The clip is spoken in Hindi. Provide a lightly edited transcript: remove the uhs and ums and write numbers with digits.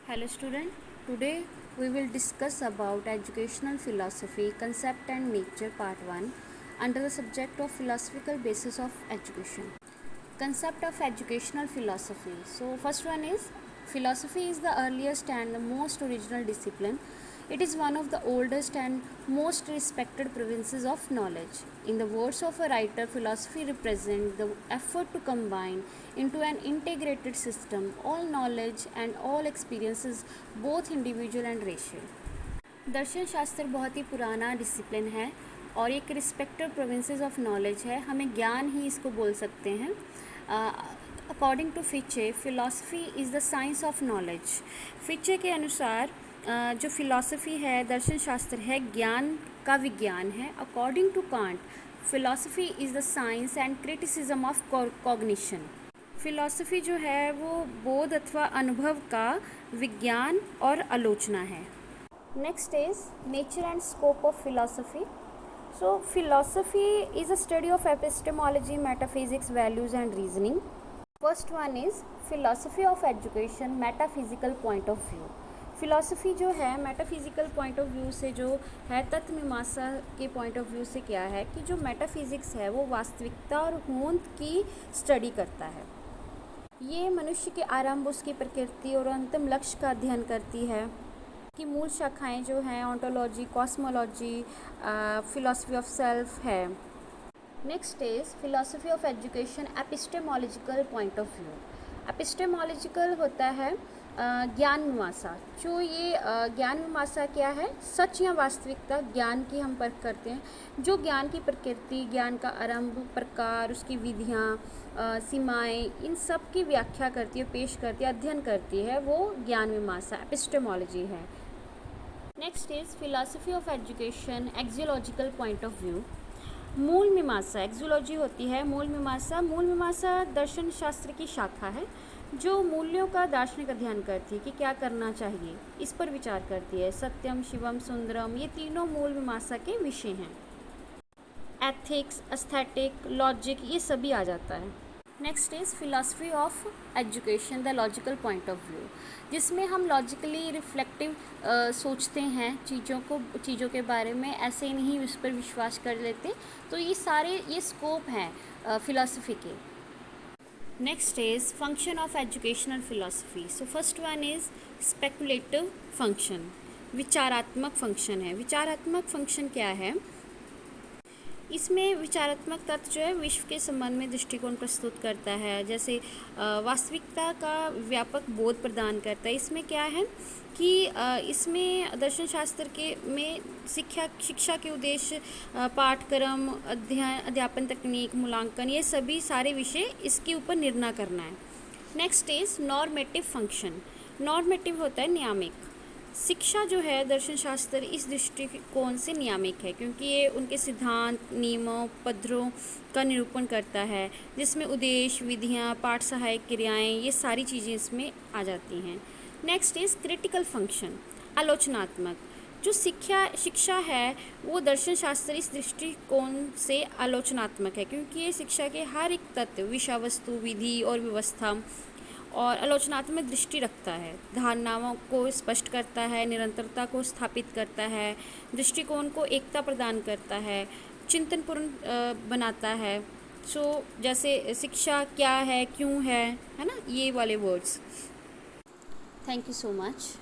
Hello student, today we will discuss about educational philosophy, concept and nature part 1 under the subject of philosophical basis of education. Concept of educational philosophy. So first one is philosophy is the earliest and the most original discipline. It is one of the oldest and most respected provinces of knowledge. In the words of a writer, philosophy represents the effort to combine into an integrated system all knowledge and all experiences, both individual and racial. दर्शन शास्त्र बहुत ही पुराना डिसिप्लिन है और एक रिस्पेक्टेड प्रोविंसेस ऑफ नॉलेज है. हमें ज्ञान ही इसको बोल सकते हैं. According to Fichte, philosophy is the science of knowledge. Fichte के अनुसार जो फिलॉसफी है, दर्शन शास्त्र है, ज्ञान का विज्ञान है. According to Kant, philosophy is the science and criticism of cognition. Philosophy जो है वो बोध अथवा अनुभव का विज्ञान और आलोचना है. Next is nature and scope of philosophy. So philosophy is a study of epistemology, metaphysics, values and reasoning. First one is philosophy of education, metaphysical point of view. Philosophy जो है मेटाफिज़िकल पॉइंट ऑफ व्यू से जो है, तत्व मीमांसा के पॉइंट ऑफ व्यू से क्या है कि जो मेटाफिज़िक्स है वो वास्तविकता और होंद की स्टडी करता है. ये मनुष्य के आरंभ, उसकी प्रकृति और अंतिम लक्ष्य का अध्ययन करती है. की मूल शाखाएं जो हैं ontology, cosmology, philosophy of self है. Next is philosophy of education, epistemological point of view. Epistemological होता है ज्ञान मीमांसा. जो ये ज्ञान मीमांसा क्या है, सच या वास्तविकता, ज्ञान की हम परख करते हैं. जो ज्ञान की प्रकृति, ज्ञान का आरंभ, प्रकार, उसकी विधियाँ, सीमाएँ, इन सब की व्याख्या करती है, पेश करती है, अध्ययन करती है, वो ज्ञान मीमांसा एपिस्टेमोलॉजी है. Next is philosophy of education, axiological point of view. मूल मीमांसा एक्जियोलॉजी होती है. मूल मीमांसा दर्शन शास्त्र की शाखा है जो मूल्यों का दार्शनिक अध्ययन करती है कि क्या करना चाहिए, इस पर विचार करती है. सत्यम, शिवम, सुंदरम, ये तीनों मूल मीमांसा के विषय हैं. एथिक्स, एस्थेटिक, लॉजिक, ये सभी आ जाता है. Next is philosophy of education, the logical point of view, जिसमें हम लॉजिकली रिफ्लेक्टिव सोचते हैं चीज़ों के बारे में, ऐसे ही नहीं उस पर विश्वास कर लेते. तो ये स्कोप हैं फिलॉसफी के. Next is function of educational philosophy. So first one is speculative function, विचारात्मक फंक्शन है. विचारात्मक फंक्शन क्या है? इसमें विचारात्मक तत्व जो है विश्व के संबंध में दृष्टिकोण प्रस्तुत करता है, जैसे वास्तविकता का व्यापक बोध प्रदान करता है. इसमें क्या है कि इसमें दर्शन शास्त्र के में शिक्षा के उद्देश्य, पाठ्यक्रम, अध्यापन तकनीक, मूल्यांकन, ये सभी सारे विषय इसके ऊपर निर्णय करना है. Next is normative function. Normative होता है नियामक. शिक्षा जो है दर्शन शास्त्र इस दृष्टिकोण से नियामक है क्योंकि ये उनके सिद्धांत, नियमों, पद्धरों का निरूपण करता है, जिसमें उद्देश्य, विधियाँ, पाठ सहायक क्रियाएँ, ये सारी चीज़ें इसमें आ जाती हैं. नेक्स्ट इज़ क्रिटिकल फंक्शन, आलोचनात्मक. जो शिक्षा है वो दर्शन शास्त्र इस दृष्टिकोण से आलोचनात्मक है क्योंकि ये शिक्षा के हर एक तत्व, विषय वस्तु, विधि और व्यवस्था और आलोचनात्मक दृष्टि रखता है. धारणाओं को स्पष्ट करता है, निरंतरता को स्थापित करता है, दृष्टिकोण को एकता प्रदान करता है, चिंतनपूर्ण बनाता है. सो जैसे शिक्षा क्या है, क्यों है ना, ये वाले words. Thank you so much.